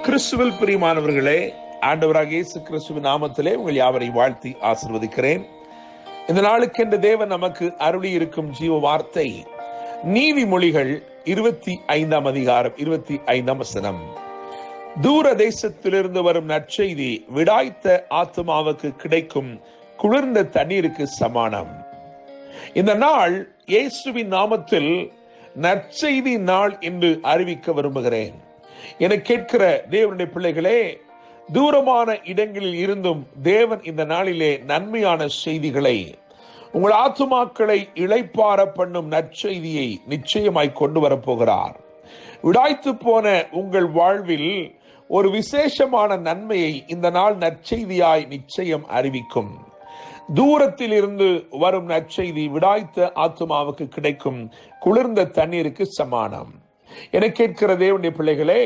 கிறிஸ்துவில் பிரியமானவர்களே, ஆண்டவராகிய இயேசு கிறிஸ்துவின் நாமத்திலே உங்கள் யாவரை வாழ்த்தி ஆசீர்வதிக்கிறேன். இந்த நாளுக்கென்று தேவன் நமக்கு அருளி இருக்கும் ஜீவ வார்த்தை நீதிமொழிகள் 25ஆம் அதிகாரம் 25ஆம் வசனம். தூர தேசத்திலிருந்து வரும் நற்செய்தி விடாய்த்த ஆத்துமாவுக்கு கிடைக்கும் குளிர்ந்த தண்ணீருக்கு சமானம். இந்த நாள் இயேசுவின் நாமத்தில் நற்செய்தி நாள் என்று அறிவிக்க விரும்புகிறேன். என கேட்கிற தேவனுடைய பிள்ளைகளே, தூரமான இடங்களில் இருந்தும் தேவன் இந்த நாளிலே நன்மையான செய்திகளை, உங்கள் ஆத்துமாக்களை இளைப்பார பண்ணும் நற்செய்தியை நிச்சயமாய் கொண்டு வரப்போகிறார். விடாய்த்து போன உங்கள் வாழ்வில் ஒரு விசேஷமான நன்மையை இந்த நாள் நற்செய்தியாய் நிச்சயம் அறிவிக்கும். தூரத்தில் இருந்து வரும் நற்செய்தி விடாய்த்த ஆத்துமாவுக்கு கிடைக்கும் குளிர்ந்த தண்ணீருக்கு சமானம். என கேட்கிற தேவனுடைய பிள்ளைகளே,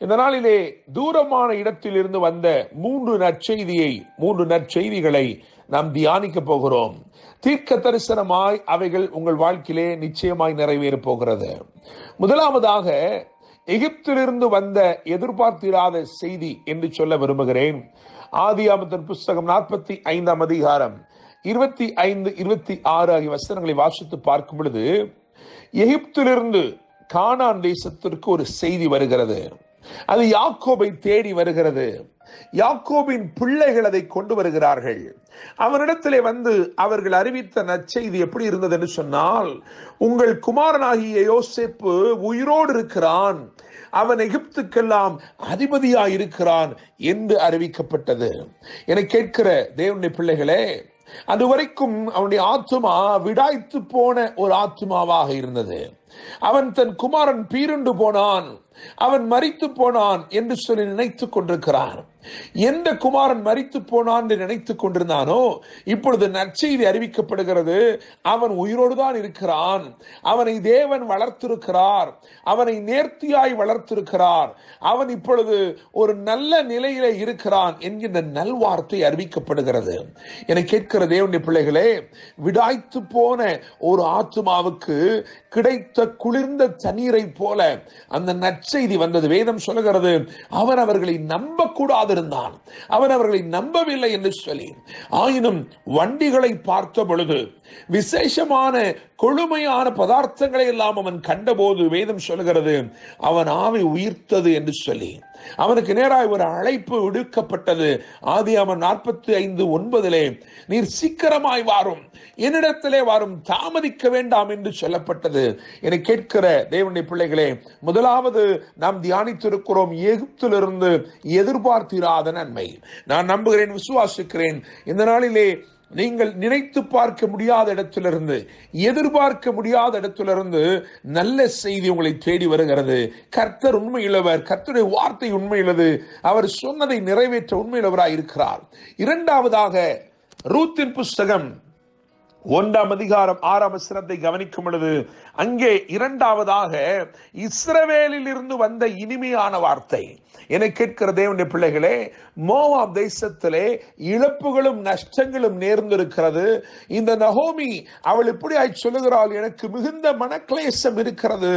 இந்த நாளிலே தூரமான இடத்தில் இருந்து வந்த மூன்று நற்செய்திகளை நாம் தியானிக்க போகிறோம். தீர்க்க தரிசனமாய் அவைகள் உங்கள் வாழ்க்கையிலே நிச்சயமாய் நிறைவேறப் போகிறது. முதலாவதாக, எகிப்திலிருந்து வந்த எதிர்பார்த்திராத செய்தி என்று சொல்ல விரும்புகிறேன். ஆதியாகமத்தின் புஸ்தகம் 45ஆம் அதிகாரம் 25, 26 ஆகிய வசனங்களை வாசித்து பார்க்கும் பொழுது, எகிப்திலிருந்து கானான் தேசத்திற்கு ஒரு செய்தி வருகிறது. அது யாக்கோபை தேடி வருகிறது. யாக்கோபின் பிள்ளைகள் அதை கொண்டு வருகிறார்கள். அவனிடத்திலே வந்து அவர்கள் அறிவித்த நற்செய்தி எப்படி இருந்தது என்று சொன்னால், உங்கள் குமாரனாகிய யோசேப்பு உயிரோடு இருக்கிறான், அவன் எகிப்துக்கெல்லாம் அதிபதியாய் இருக்கிறான் என்று அறிவிக்கப்பட்டது. என கேட்கிற தேவனுடைய பிள்ளைகளே, அதுவரைக்கும் அவனுடைய ஆத்துமா விடாய்த்து போன ஒரு ஆத்துமாவாக இருந்தது. அவன் தன் குமாரன் பீருண்டு போனான், அவன் மரித்து போனான் என்று சொல்லி நினைத்துக் கொண்டிருக்கிறான். எந்த குமாரன் மரித்து போனான் என்று நினைத்துக் கொண்டிருந்தானோ, இப்பொழுது நற்செய்தி அறிவிக்கப்படுகிறது. அவன் உயிரோடு தான் இருக்கிறான், அவனை தேவன் வளர்த்திருக்கிறார், அவனை நேர்த்தியாய் வளர்த்திருக்கிறார், அவன் இப்பொழுது ஒரு நல்ல நிலையிலே இருக்கிறான் என்கின்ற நல்வார்த்தை அறிவிக்கப்படுகிறது. என கேட்கிற தேவனுடைய பிள்ளைகளே, விடாய்த்து போன ஒரு ஆத்துமாவுக்கு கிடைத்த குளிர்ந்த தண்ணீரை போல அந்த நற்செய்தி வந்தது. வேதம் சொல்லுகிறது, அவன் அவர்களை நம்பக்கூடாது இருந்தான், அவன் அவர்களை நம்பவில்லை என்று சொல்லி. ஆயினும் வண்டிகளை பார்த்த பொழுது, விசேஷமான கொழுமையான பதார்த்தங்களை எல்லாம் அவன் கண்டபோது வேதம் சொல்லுகிறது, அவன் ஆவி உயிர்த்தது என்று சொல்லி அவனுக்கு நேராய் ஒரு அழைப்பு விடுக்கப்பட்டது. ஆதியாகமம் 45:9 நீர் சீக்கிரமாய் வாரும், என்னிடத்திலே வாரும், தாமதிக்க வேண்டாம் என்று சொல்லப்பட்டது. என கேட்கிற தேவனுடைய பிள்ளைகளே, முதலாவது நாம் தியானித்திருக்கிறோம், எகிப்திலிருந்து எதிர்பார்த்திராத நன்மை. நான் நம்புகிறேன், விசுவாசிக்கிறேன், இந்த நாளிலே நீங்கள் நினைத்து பார்க்க முடியாத இடத்திலிருந்து, எதிர்பார்க்க முடியாத இடத்திலிருந்து நல்ல செய்தி உங்களை தேடி வருகிறது. கர்த்தர் உண்மையுள்ளவர், கர்த்தருடைய வார்த்தை உண்மையுள்ளது, அவர் சொன்னதை நிறைவேற்ற உண்மையுள்ளவராய் இருக்கிறார். இரண்டாவதாக, ரூத்தின் புஸ்தகம் 1ஆம் அதிகாரம் 6ஆம் வசனத்தை கவனிக்கும் பொழுது, அங்கே இரண்டாவதாக இஸ்ரவேலில் இருந்து வந்த இனிமையான வார்த்தை. என கேட்கிற தேவனுடைய பிள்ளைகளே, மோவாப் தேசத்திலே இழப்புகளும் நஷ்டங்களும் நேர்ந்திருக்கிறது. இந்த நகோமி அவள் இப்படியாய் சொல்லுகிறாள், எனக்கு மிகுந்த மனக்லேசம் இருக்கிறது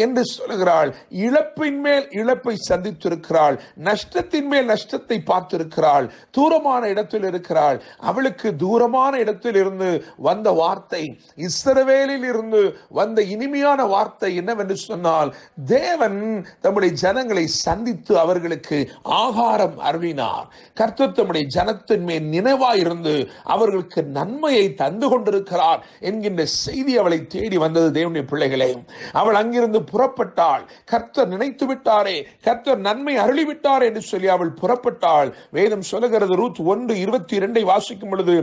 என்று சொல்லுகிறாள். இழப்பின் மேல் இழப்பை சந்தித்திருக்கிறாள், நஷ்டத்தின் மேல் நஷ்டத்தை பார்த்திருக்கிறாள், தூரமான இடத்தில் இருக்கிறாள். அவளுக்கு தூரமான இடத்தில் இருந்து வந்த வார்த்தை, இஸ்ரவேலில் இருந்து வந்த இனிமையான வார்த்தை என்னவென்று சொன்னால், தேவன் தம்முடைய ஜனங்களை சந்தித்து அவர்களுக்கு ஆகாரம் அருளினார். கர்த்தர் தம்முடைய ஜனத்தின் மேல் நினைவாயிருந்து அவர்களுக்கு நன்மையை தந்து கொண்டிருக்கிறார் என்கின்ற செய்தி அவளை தேடி வந்தது. தேவனுடைய பிள்ளைகளே, அவள் அங்கிருந்து புறப்பட்டாள். கர்த்தர் நினைத்து விட்டாரே, கர்த்தர் நன்மை அருளிவிட்டார் என்று சொல்லி அவள் புறப்பட்டாள். வேதம் சொல்லுகிறது, ரூத் 1:22 வாசிக்கும் பொழுது,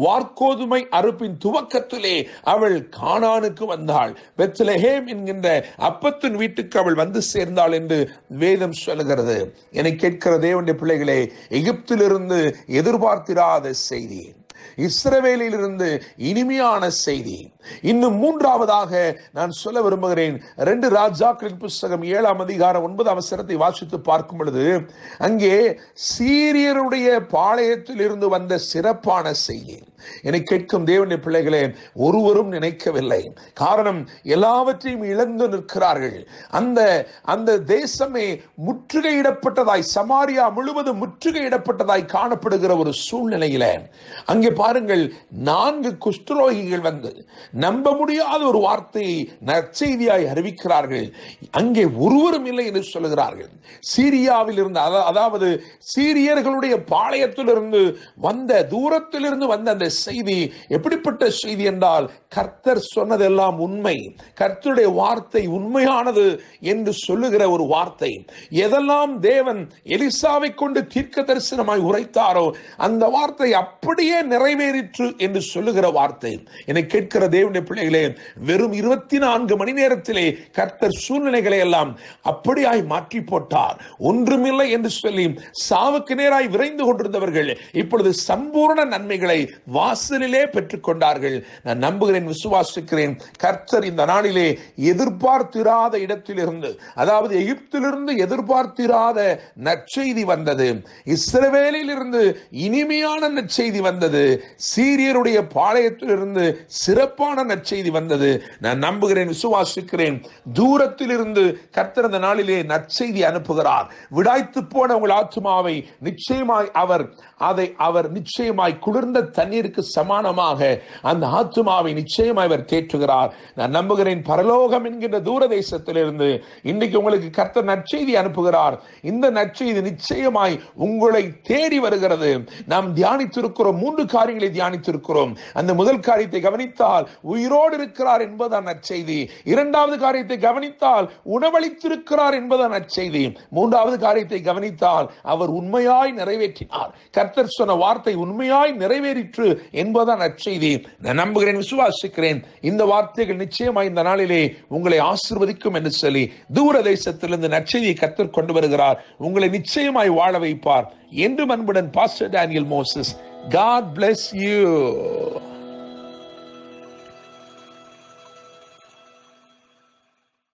வார்கோதுமை அறுப்பின் துவக்கத்திலே அவள் கானானுக்கு வந்தாள், பெத்லெஹேம் என்கின்ற அப்பத்தின் வீட்டுக்கு அவள் வந்து சேர்ந்தாள் என்று வேதம் சொல்லுகிறது. என்னை கேட்கிற தேவனுடைய பிள்ளைகளே, எகிப்திலிருந்து எதிர்பார்த்திராத செய்தி, இஸ்ரவேலில் இருந்து இனிமையான செய்தி, இன்னும் மூன்றாவதாக நான் சொல்ல விரும்புகிறேன். 2 ராஜாக்களின் புஸ்தகம் 7ஆம் அதிகாரம் 9ஆம் வசனத்தை வாசித்து பார்க்கும் பொழுது அங்கே சீரியருடைய பாளையத்தில் இருந்து வந்த சிறப்பான செய்தி. என்னை கேட்கும் தேவனுடைய பிள்ளைகளே, ஒருவரும் நினைக்கவில்லை. காரணம், எல்லாவற்றையும் இழந்து நிற்கிறார்கள். அந்த தேசமே முற்றுகையிடப்பட்டதாய், சமாரியா முழுவதும் முற்றுகையிடப்பட்டதாய் காணப்படுகிற ஒரு சூழ்நிலையில அங்கே பாருங்கள், 4 குஷ்டரோகிகள் வந்து நம்ப முடியாத ஒரு வார்த்தையை நற்செய்தியாய் அறிவிக்கிறார்கள். அங்கே ஒருவரும் இல்லை என்று சொல்லுகிறார்கள். சீரியாவில் இருந்து, அதாவது சீரியர்களுடைய பாளையத்திலிருந்து வந்த, தூரத்திலிருந்து வந்த அந்த செய்தி எப்படிப்பட்ட செய்தி என்றால், கர்த்தர் சொன்னதெல்லாம் உண்மை, கர்த்தருடைய வார்த்தை உண்மையானது என்று சொல்லுகிற ஒரு வார்த்தை. எதெல்லாம் தேவன் எலிசாவை கொண்டு தீர்க்க தரிசனமாய் உரைத்தாரோ அந்த வார்த்தை அப்படியே நிறைவேறிற்று என்று சொல்லுகிற வார்த்தை. என்னை கேட்கிற தேவனுடைய பிள்ளைகளே, வெறும் 24 மணி நேரத்திலே கர்த்தர் சூழ்நிலைகளை எல்லாம் அப்படியாய் மாற்றி போட்டார். ஒன்றுமில்லை என்று சொல்லி சாவுக்கு நேராய் விரைந்து கொண்டிருந்தவர்கள் இப்பொழுது சம்பூர்ண நன்மைகளை வாசலிலே பெற்றுக் கொண்டார்கள். நான் நம்புகிறேன், விசுவாசிக்கிறேன், கர்த்தர் இந்த நாளிலே எதிர்பார்த்திராத இடத்திலிருந்து, அதாவது எகிப்திலிருந்து எதிர்பார்த்திராத நற்செய்தி வந்தது. இஸ்ரவேலில் இருந்து இனிமையான நற்செய்தி வந்தது. சீரியருடைய பாளையத்திலிருந்து சிறப்பான நற்செய்தி வந்தது. நான் நம்புகிறேன், விசுவாசிக்கிறேன், தூரத்திலிருந்து கர்த்தர் இந்த நாளிலே நற்செய்தி அனுப்புகிறார். விடாய்த்து போன உங்கள் ஆத்துமாவை நிச்சயமாய் அவர் நிச்சயமாய் குளிர்ந்த தண்ணீருக்கு சமானமாக அந்த ஆத்துமாவை நிச்சயமாய் அவர் தேற்றுகிறார். நான் நம்புகிறேன், பரலோகம் என்கின்ற தூர தேசத்திலிருந்து இன்றைக்கு உங்களுக்கு கர்த்தர் நற்செய்தி அனுப்புகிறார். இந்த நற்செய்தி நிச்சயமாய் உங்களை தேடி வருகிறது. நாம் தியானித்திருக்கிறோம், 3 காரியங்களை தியானித்திருக்கிறோம். அந்த முதல் காரியத்தை கவனித்தால் உயிரோடு இருக்கிறார் என்பதுதான் நற்செய்தி. 2வது காரியத்தை கவனித்தால் உணவளித்திருக்கிறார் என்பதுதான் நற்செய்தி. 3வது காரியத்தை கவனித்தால் அவர் உண்மையாய் நிறைவேற்றினார். கர்த்தர் சொன்ன வார்த்தை உண்மையாய் நிறைவேறிற்று என்பதுதான் நற்செய்தி. நான் நம்புகிறேன், விசுவாசிக்கிறேன், இந்த வார்த்தைகள் நிச்சயமாய் இந்த நாளிலே உங்களை ஆசீர்வதிக்கும் என்று சொல்லி தூர தேசத்திலிருந்து நற்செய்தியை கர்த்தர் கொண்டு வருகிறார். உங்களை நிச்சயமாய் வாழ வைப்பார் என்று அன்புடன் pastor Daniel Moses. God bless you.